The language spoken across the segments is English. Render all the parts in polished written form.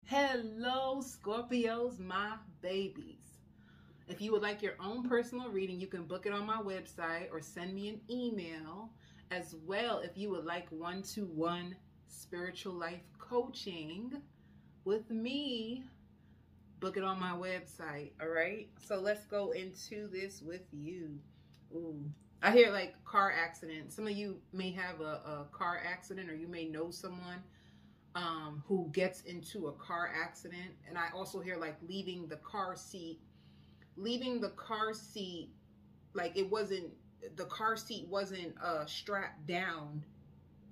Hello, Scorpios, my babies. If you would like your own personal reading, you can book it on my website or send me an email. As well, if you would like one-to-one spiritual life coaching with me, book it on my website. All right. So let's go into this with you. Ooh. I hear like car accident. Some of you may have a car accident, or you may know someone who gets into a car accident. And I also hear like leaving the car seat, like the car seat wasn't strapped down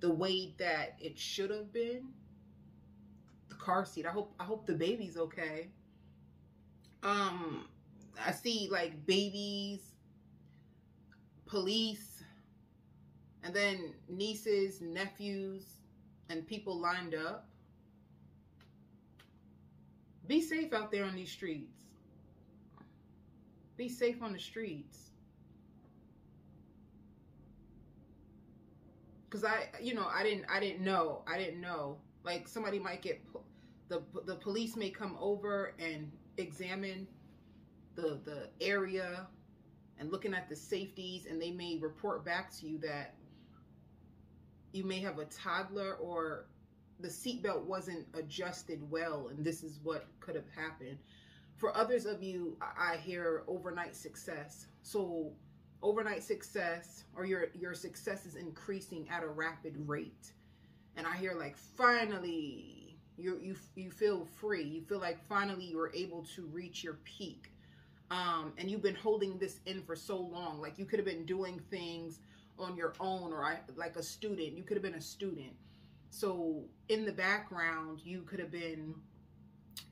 the way that it should have been. The car seat. I hope the baby's okay. I see like babies, police, and then nieces, nephews, and people lined up. Be safe out there on these streets. Be safe on the streets. Cause I didn't know. Like somebody might get the police may come over and examine the area and looking at the safeties, and they may report back to you that you may have a toddler or the seatbelt wasn't adjusted well, and this is what could have happened. For others of you, I hear overnight success. So overnight success, or your success is increasing at a rapid rate. And I hear like finally you feel free. You feel like finally you were able to reach your peak. And you've been holding this in for so long. Like you could have been doing things on your own, or like a student. You could have been a student. So in the background, you could have been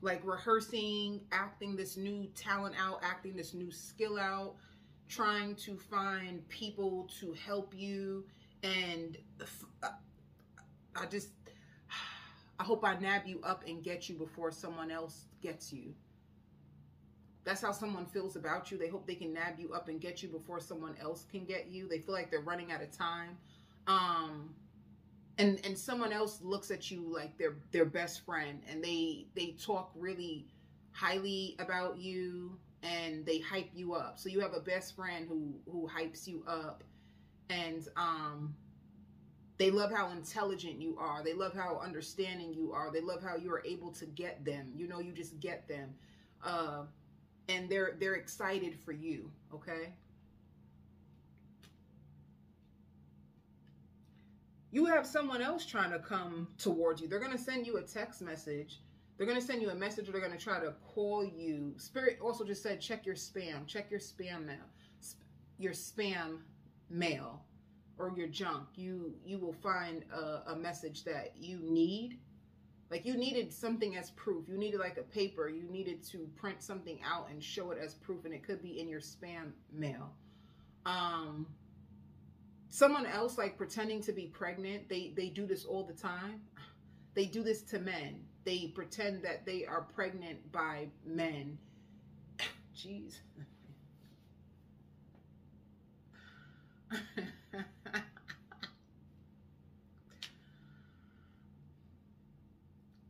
like rehearsing, acting this new talent out, acting this new skill out, trying to find people to help you. And I hope I nab you up and get you before someone else gets you. That's how someone feels about you. They hope they can nab you up and get you before someone else can get you. They feel like they're running out of time. And someone else looks at you like their best friend, and they talk really highly about you, and they hype you up. So you have a best friend who hypes you up, and they love how intelligent you are. They love how understanding you are. They love how you are able to get them. You know, you just get them. And they're excited for you, okay? You have someone else trying to come towards you. They're going to send you a text message. They're going to send you a message, or they're going to try to call you. Spirit also just said, check your spam. Check your spam mail. Your spam mail or your junk. You will find a message that you need. Like you needed something as proof. You needed like a paper. You needed to print something out and show it as proof. And it could be in your spam mail. Someone else like pretending to be pregnant. They do this all the time. They do this to men. They pretend that they are pregnant by men. Jeez.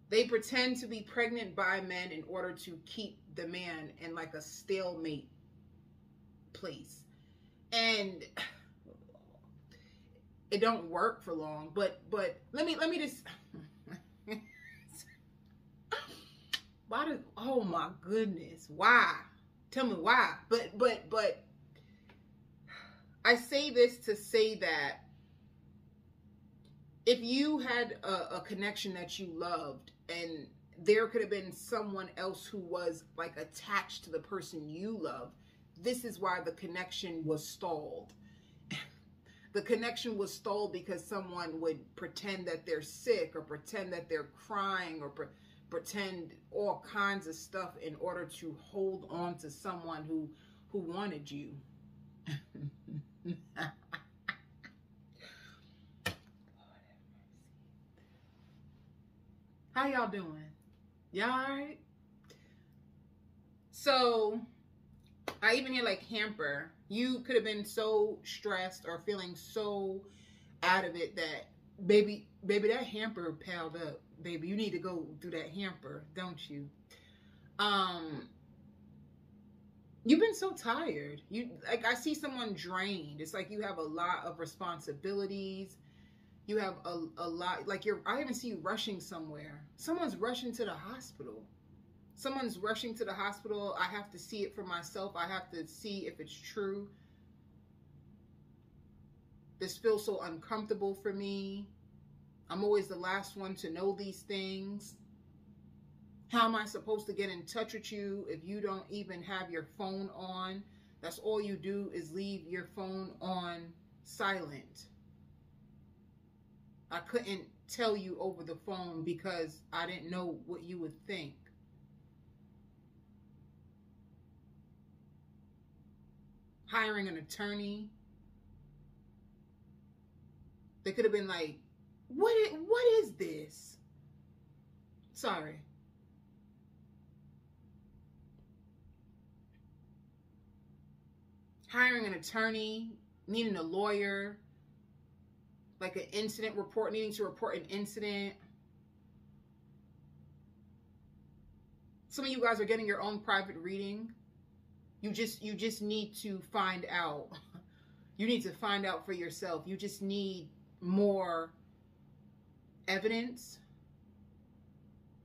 They pretend to be pregnant by men in order to keep the man in like a stalemate place. And it don't work for long, but let me just oh my goodness, why? Tell me why. But I say this to say that if you had a connection that you loved, and there could have been someone else who was like attached to the person you loved, this is why the connection was stalled. The connection was stalled because someone would pretend that they're sick, or pretend that they're crying, or pretend all kinds of stuff in order to hold on to someone who wanted you. How y'all doing? Y'all all right? So I even hear like hamper. You could have been so stressed or feeling so out of it that baby that hamper piled up baby, you need to go through that hamper, don't you? You've been so tired. You like I see someone drained. It's like you have a lot of responsibilities. You have a lot like I even see you rushing somewhere. Someone's rushing to the hospital. Someone's rushing to the hospital. I have to see it for myself. I have to see if it's true. This feels so uncomfortable for me. I'm always the last one to know these things. How am I supposed to get in touch with you if you don't even have your phone on? That's all you do is leave your phone on silent. I couldn't tell you over the phone because I didn't know what you would think. Hiring an attorney. They could have been like, what is this? Sorry. Hiring an attorney, needing a lawyer, like an incident report, needing to report an incident. Some of you guys are getting your own private reading. You just need to find out. You need to find out for yourself. You just need more evidence.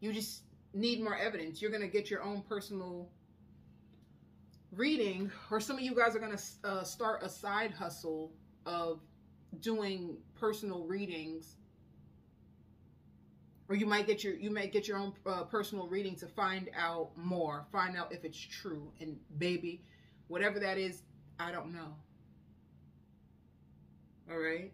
You just need more evidence. You're going to get your own personal reading, or some of you guys are going to start a side hustle of doing personal readings, or you might get your own personal reading to find out more, find out if it's true. And baby, whatever that is, I don't know. All right.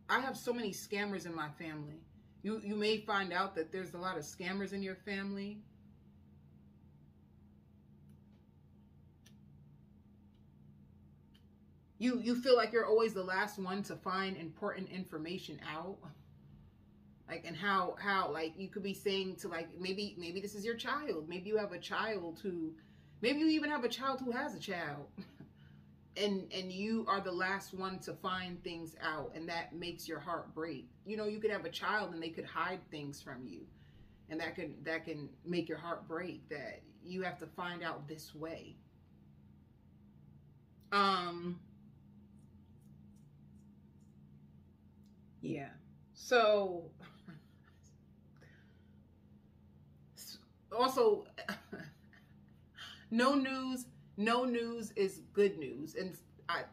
I have so many scammers in my family. You may find out that there's a lot of scammers in your family. You feel like you're always the last one to find important information out. Like, and how like you could be saying to like, maybe this is your child. Maybe you have a child maybe you even have a child who has a child. And you are the last one to find things out, and that makes your heart break. You know, you could have a child and they could hide things from you, and that can make your heart break, that you have to find out this way. Yeah. So also no news is good news. And I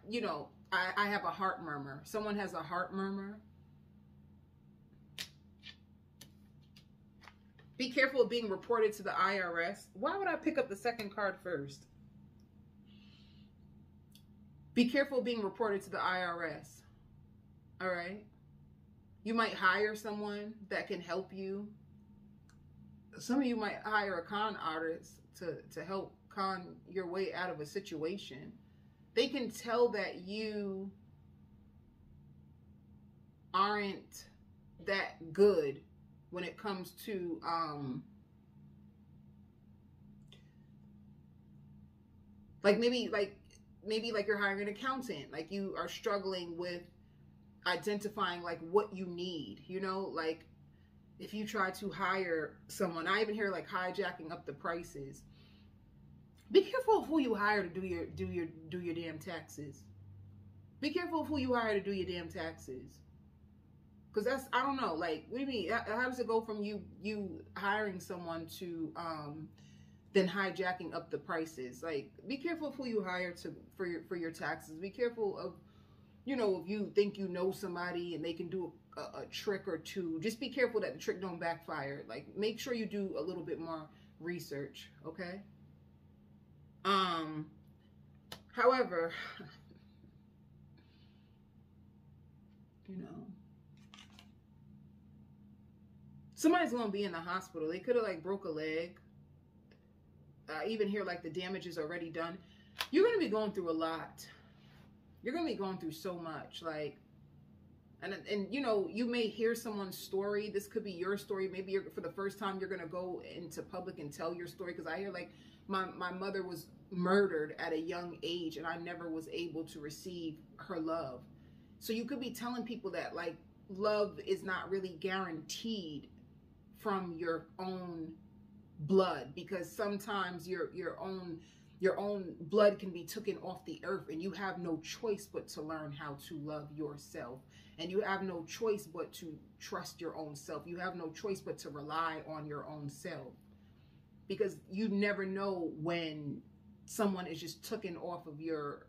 have a heart murmur. Someone has a heart murmur. Be careful of being reported to the IRS. Why would I pick up the second card first? Be careful of being reported to the IRS. All right? You might hire someone that can help you. Some of you might hire a con artist to help con your way out of a situation. They can tell that you aren't that good when it comes to maybe you're hiring an accountant. Like, you are struggling with identifying like what you need, like if you try to hire someone. I even hear like hijacking up the prices. Be careful of who you hire to do your damn taxes. Be careful of who you hire to do your damn taxes. Because that's, I don't know, like, what do you mean? How does it go from you hiring someone to then hijacking up the prices? Like, be careful of who you hire for your taxes. Be careful of, if you think you know somebody and they can do a trick or two, just be careful that the trick don't backfire. Like, make sure you do a little bit more research, okay? However, somebody's gonna be in the hospital. They could have like broke a leg. I even hear like the damage is already done. You're gonna be going through a lot. You're going to be going through so much, like, and you may hear someone's story. This could be your story. Maybe for the first time, you're going to go into public and tell your story. Because I hear, like, my mother was murdered at a young age, and I never was able to receive her love. So you could be telling people that, like, love is not really guaranteed from your own blood, because sometimes your own blood can be taken off the earth, and you have no choice but to learn how to love yourself, and you have no choice but to trust your own self. You have no choice but to rely on your own self, because you never know when someone is just taken off of your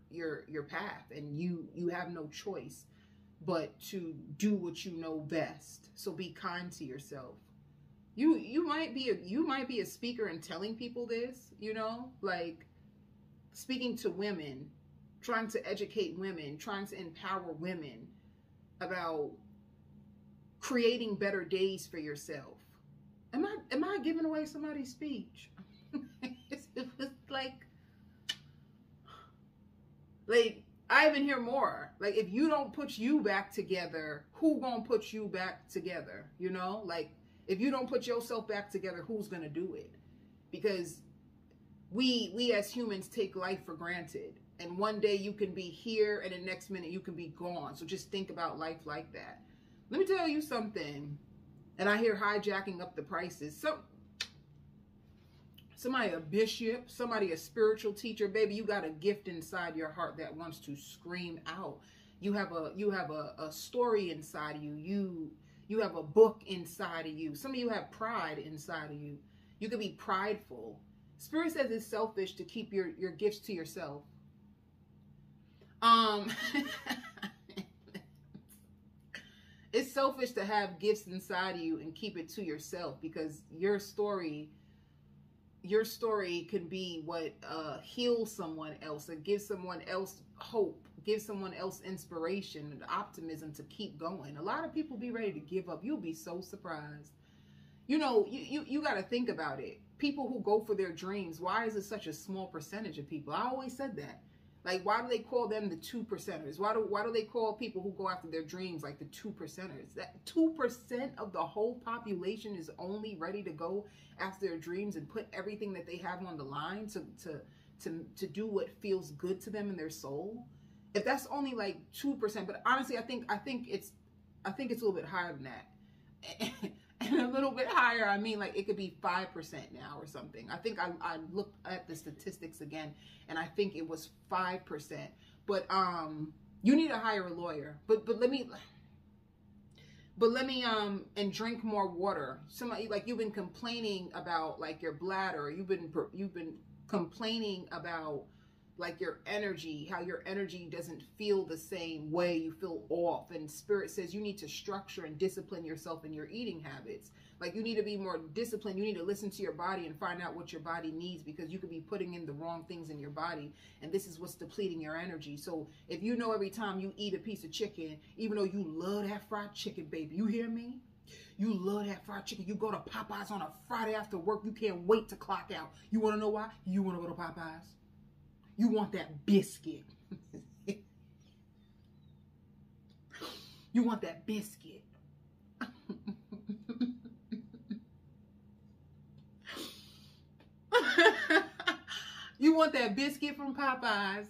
path, and you have no choice but to do what you know best. So be kind to yourself. You might be a speaker and telling people this, you know, like speaking to women, trying to educate women, trying to empower women about creating better days for yourself. Am I giving away somebody's speech? It's like I even hear more. Like, if you don't put you back together, who gonna put you back together? You know, like, if you don't put yourself back together, who's gonna do it? Because we as humans take life for granted, and one day you can be here and the next minute you can be gone. So just think about life like that. Let me tell you something. And I hear hijacking up the prices. Somebody a bishop, somebody a spiritual teacher, baby, you got a gift inside your heart that wants to scream out. You have a story inside of you. You have a book inside of you. Some of you have pride inside of you. You can be prideful. Spirit says it's selfish to keep your gifts to yourself. It's selfish to have gifts inside of you and keep it to yourself, because your story can be what heals someone else, and gives someone else hope, gives someone else inspiration and optimism to keep going. A lot of people be ready to give up. You'll be so surprised. You know, you got to think about it. People who go for their dreams, why is it such a small percentage of people? I always said that. Like, why do they call them the 2%ers? Why do they call people who go after their dreams like the 2%ers? That 2% of the whole population is only ready to go after their dreams and put everything that they have on the line to do what feels good to them in their soul. If that's only like 2%, but honestly, I think it's a little bit higher than that. And a little bit higher, I mean, like, it could be 5% now or something. I think I looked at the statistics again, and I think it was 5%. But you need to hire a lawyer. But let me and drink more water. Somebody, like, you've been complaining about, like, your bladder. You've been complaining about, like, your energy, how your energy doesn't feel the same way, you feel off. And Spirit says you need to structure and discipline yourself in your eating habits. Like, you need to be more disciplined. You need to listen to your body and find out what your body needs, because you could be putting in the wrong things in your body, and this is what's depleting your energy. So if you know every time you eat a piece of chicken, even though you love that fried chicken, baby, you hear me? You love that fried chicken. You go to Popeyes on a Friday after work, you can't wait to clock out. You want to know why? You want to go to Popeyes. You want that biscuit. You want that biscuit. You want that biscuit from Popeyes,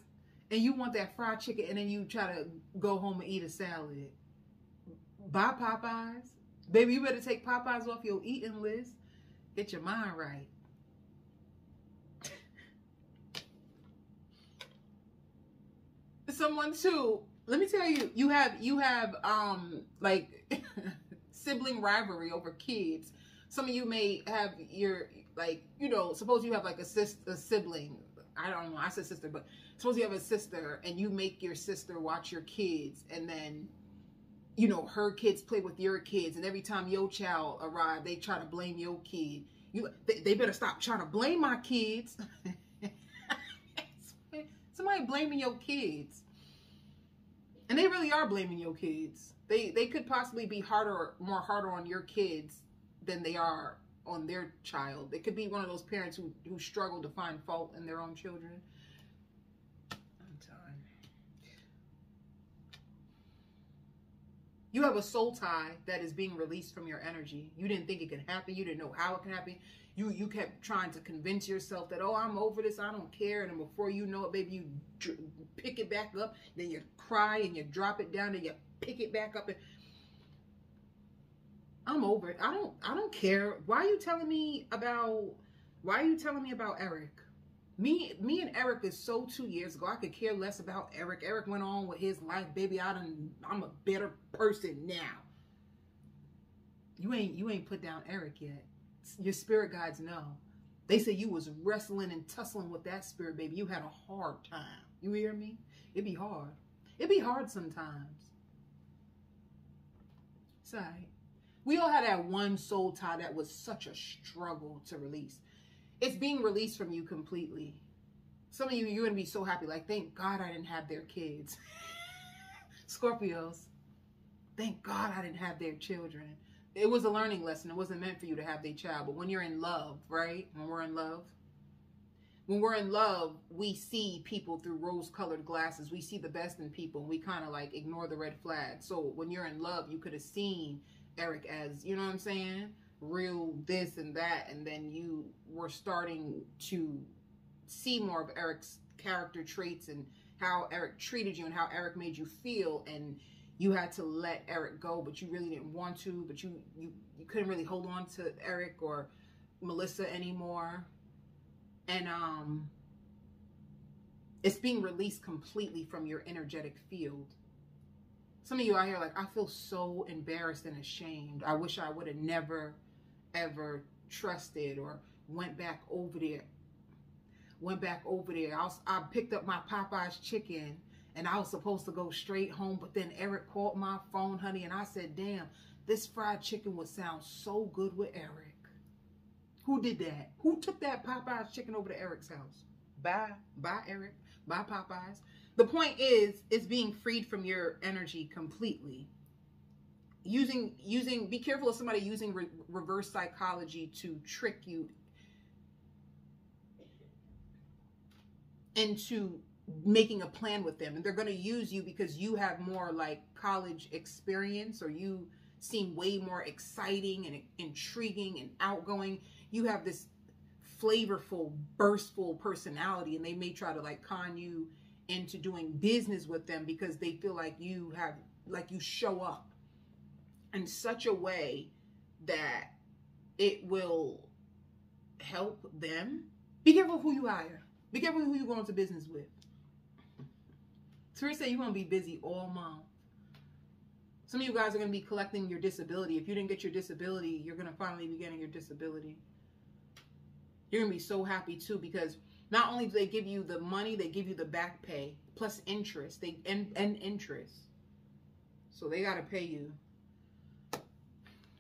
and you want that fried chicken, and then you try to go home and eat a salad. Buy Popeyes. Baby, you better take Popeyes off your eating list. Get your mind right. Someone too, let me tell you, you have like sibling rivalry over kids. Some of you may have your, like, you know, suppose you have like a sibling. I don't know, I said sister, but suppose you have a sister and you make your sister watch your kids, and then, you know, her kids play with your kids, and every time your child arrive, they try to blame your kid. They better stop trying to blame my kids. Somebody blaming your kids. And they really are blaming your kids. They could possibly be more harder on your kids than they are on their child. They could be one of those parents who struggle to find fault in their own children. I'm done. You have a soul tie that is being released from your energy. You didn't think it could happen. You didn't know how it can happen. You kept trying to convince yourself that, oh, I'm over this, I don't care. And then before you know it, baby, you pick it back up. Then you cry and you drop it down and you pick it back up. I'm over it. I don't care. Why are you telling me about Eric? Me and Eric is so 2 years ago. I could care less about Eric. Eric went on with his life, baby. I'm a better person now. You ain't put down Eric yet. Your spirit guides know. They say you was wrestling and tussling with that spirit, baby. You had a hard time. You hear me? It'd be hard. It'd be hard sometimes. Sorry. We all had that one soul tie that was such a struggle to release. It's being released from you completely. Some of you, you're going to be so happy. Like, thank God I didn't have their kids. Scorpios, thank God I didn't have their children. It was a learning lesson. It wasn't meant for you to have their child. But when you're in love, right? When we're in love, we see people through rose-colored glasses. We see the best in people. And we kind of like ignore the red flags. So when you're in love, you could have seen Eric as, you know what I'm saying? Real this and that. And then you were starting to see more of Eric's character traits and how Eric treated you and how Eric made you feel. And you had to let Eric go, but you really didn't want to. But you couldn't really hold on to Eric or Melissa anymore. And it's being released completely from your energetic field. Some of you out here like, I feel so embarrassed and ashamed. I wish I would have never, ever trusted or went back over there. I picked up my Popeye's chicken and I was supposed to go straight home. But then Eric called my phone, honey. And I said, damn, this fried chicken would sound so good with Eric. Who did that? Who took that Popeye's chicken over to Eric's house? Bye, Eric. Bye, Popeyes. The point is, it's being freed from your energy completely. Be careful of somebody using reverse psychology to trick you into making a plan with them. And they're going to use you because you have more like college experience, or you seem way more exciting and intriguing and outgoing. You have this flavorful, burstful personality, and they may try to like con you into doing business with them because they feel like you show up in such a way that it will help them. Be careful who you hire. Be careful who you go into business with. Teresa, you're going to be busy all month. Some of you guys are going to be collecting your disability. If you didn't get your disability, you're going to finally be getting your disability. You're going to be so happy too, because not only do they give you the money, they give you the back pay plus interest. And interest. So they got to pay you.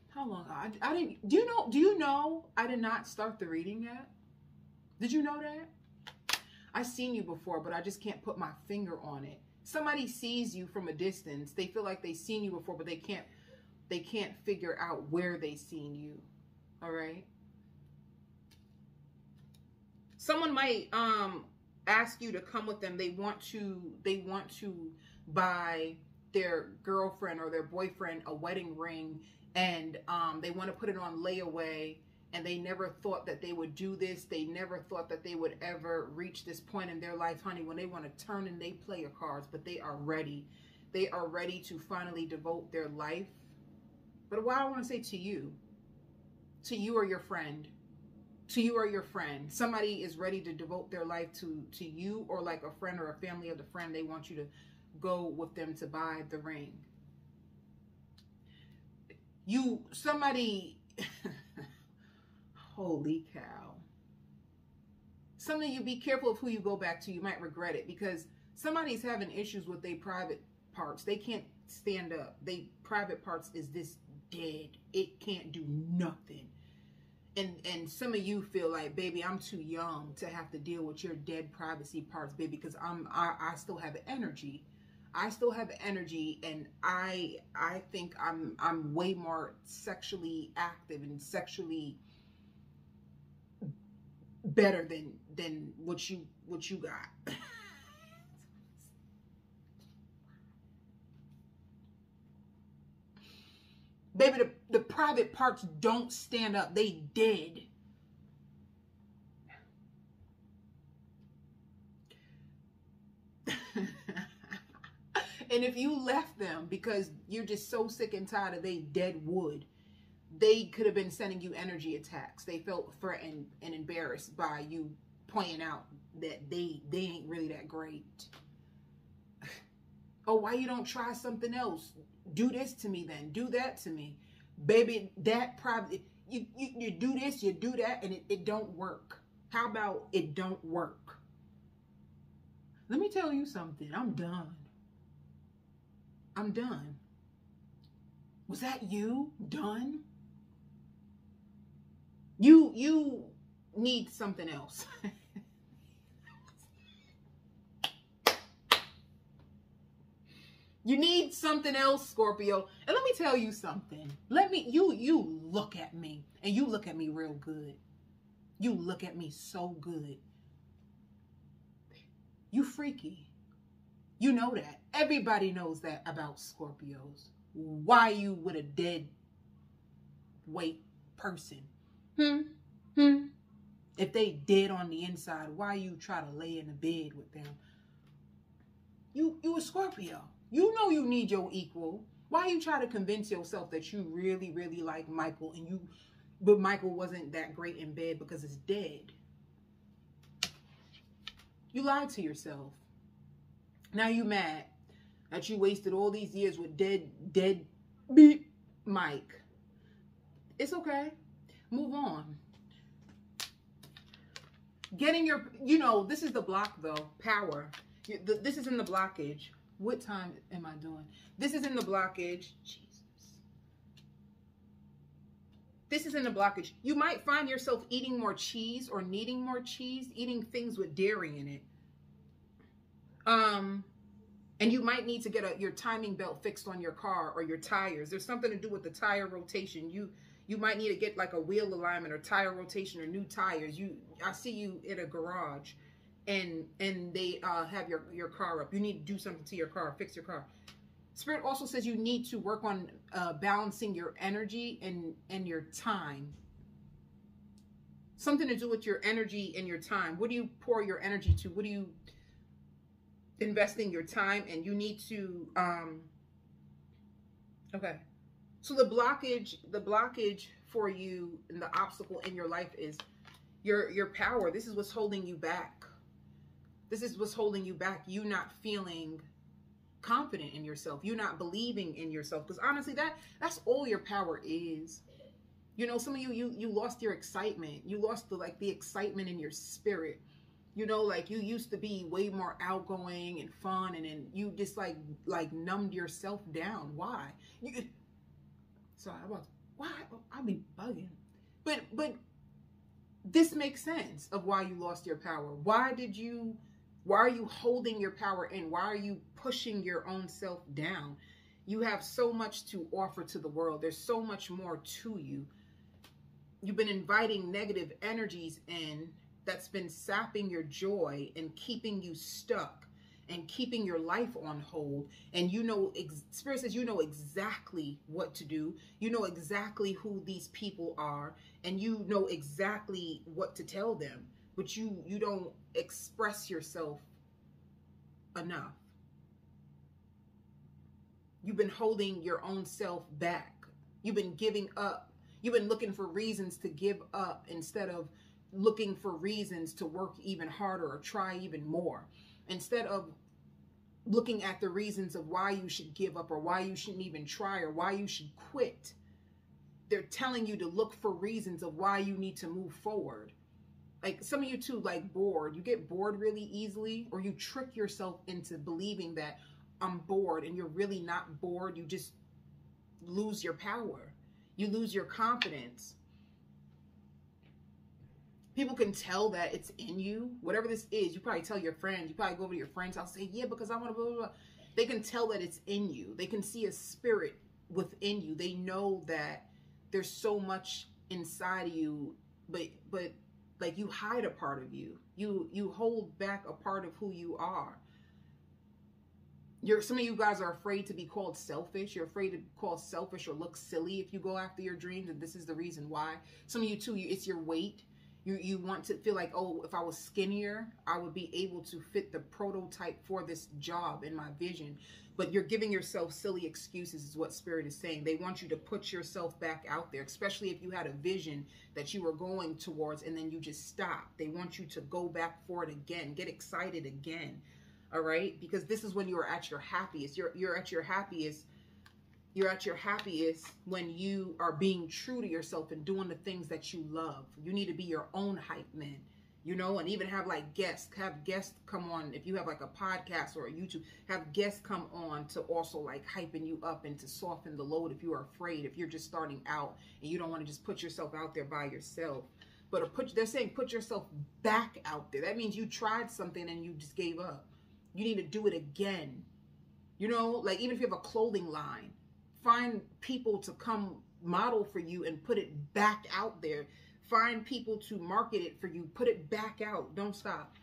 How long? I didn't. Do you know I did not start the reading yet? Did you know that? I've seen you before, but I just can't put my finger on it. Somebody sees you from a distance. They feel like they've seen you before, but they can't figure out where they've seen you. All right? Someone might ask you to come with them. They want to buy their girlfriend or their boyfriend a wedding ring, and they want to put it on layaway. And they never thought that they would do this. They never thought that they would ever reach this point in their life, honey, when they want to turn and they play your cards. But they are ready. They are ready to finally devote their life. But what I want to say to you or your friend, somebody is ready to devote their life to you, or like a friend or a family of the friend. They want you to go with them to buy the ring. Somebody... Holy cow. Some of you, be careful of who you go back to. You might regret it, because somebody's having issues with their private parts. They can't stand up. They private parts is this dead. It can't do nothing. And some of you feel like, baby, I'm too young to have to deal with your dead privacy parts, baby, because I still have energy. I still have energy, and I think I'm way more sexually active and sexually better than what you got. Baby, the private parts don't stand up. They dead. And if you left them because you're just so sick and tired of they dead wood, they could have been sending you energy attacks. They felt threatened and embarrassed by you pointing out that they ain't really that great. Oh, why you don't try something else? Do this to me then. Do that to me. Baby, that probably, you do this, you do that, and it don't work. How about it don't work? Let me tell you something. I'm done. I'm done. Was that you? Done? You need something else. You need something else, Scorpio. And let me tell you something. You look at me, and you look at me real good. You look at me so good. You freaky. You know that. Everybody knows that about Scorpios. Why you with a dead weight person? If they dead on the inside, why you try to lay in the bed with them? You a Scorpio. You know you need your equal. Why you try to convince yourself that you really, really like Michael, but Michael wasn't that great in bed because it's dead? You lied to yourself. Now you mad that you wasted all these years with dead beep Mike. It's okay. Move on. Getting your, this is the block though. Power. This is in the blockage. What time am I doing? This is in the blockage. Jesus. This is in the blockage. You might find yourself eating more cheese or needing more cheese, eating things with dairy in it. And you might need to get your timing belt fixed on your car or your tires. There's something to do with the tire rotation. You might need to get like a wheel alignment or tire rotation or new tires. I see you in a garage. And they have your car up. You need to do something to your car, fix your car. Spirit also says you need to work on balancing your energy and your time. Something to do with your energy and your time. What do you pour your energy to? What do you investing your time? And you need to okay. So the blockage for you and the obstacle in your life is your power. This is what's holding you back. This is what's holding you back. You not feeling confident in yourself. You not believing in yourself. Because honestly, that's all your power is. Some of you lost your excitement. You lost the excitement in your spirit. Like you used to be way more outgoing and fun, and then you just like numbed yourself down. Why? Sorry, why? I'll be bugging. But this makes sense of why you lost your power. Why are you holding your power in? Why are you pushing your own self down? You have so much to offer to the world. There's so much more to you. You've been inviting negative energies in that's been sapping your joy and keeping you stuck and keeping your life on hold. And Spirit says you know exactly what to do. You know exactly who these people are, and you know exactly what to tell them. But you don't express yourself enough. You've been holding your own self back. You've been giving up. You've been looking for reasons to give up instead of looking for reasons to work even harder or try even more. Instead of looking at the reasons of why you should give up or why you shouldn't even try or why you should quit, they're telling you to look for reasons of why you need to move forward. Like some of you too, like bored. You get bored really easily, or you trick yourself into believing that I'm bored, and you're really not bored. You just lose your power. You lose your confidence. People can tell that it's in you. Whatever this is, you probably tell your friends. You probably go over to your friends' house and say, yeah, because I want to blah, blah, blah. They can tell that it's in you. They can see a spirit within you. They know that there's so much inside of you, but like you hide a part of you. You hold back a part of who you are. Some of you guys are afraid to be called selfish. You're afraid to be called selfish or look silly if you go after your dreams, and this is the reason why. Some of you too, it's your weight. You want to feel like, oh, if I was skinnier, I would be able to fit the prototype for this job in my vision. But you're giving yourself silly excuses is what Spirit is saying. They want you to put yourself back out there, especially if you had a vision that you were going towards and then you just stopped. They want you to go back for it again, get excited again. All right? Because this is when you are at your happiest. You're at your happiest. You're at your happiest when you are being true to yourself and doing the things that you love. You need to be your own hype man, you know, and even have like guests. Have guests come on. If you have like a podcast or a YouTube, have guests come on to also like hyping you up and to soften the load if you are afraid, if you're just starting out and you don't want to just put yourself out there by yourself. But they're saying put yourself back out there. That means you tried something and you just gave up. You need to do it again. You know, like even if you have a clothing line, find people to come model for you and put it back out there. Find people to market it for you. Put it back out. Don't stop.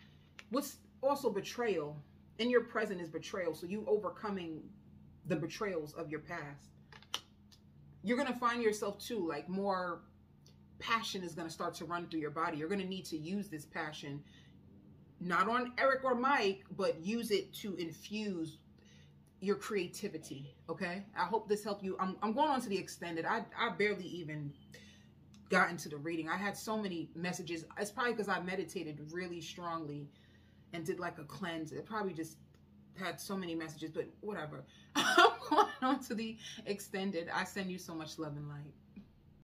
What's also betrayal? In your present is betrayal. So you overcoming the betrayals of your past. You're going to find yourself too, like more passion is going to start to run through your body. You're going to need to use this passion, not on Eric or Mike, but use it to infuse your creativity. Okay, I hope this helped you. I'm going on to the extended. I barely even got into the reading. I had so many messages. It's probably because I meditated really strongly and did like a cleanse. It probably just had so many messages, but whatever. I'm going on to the extended. I send you so much love and light.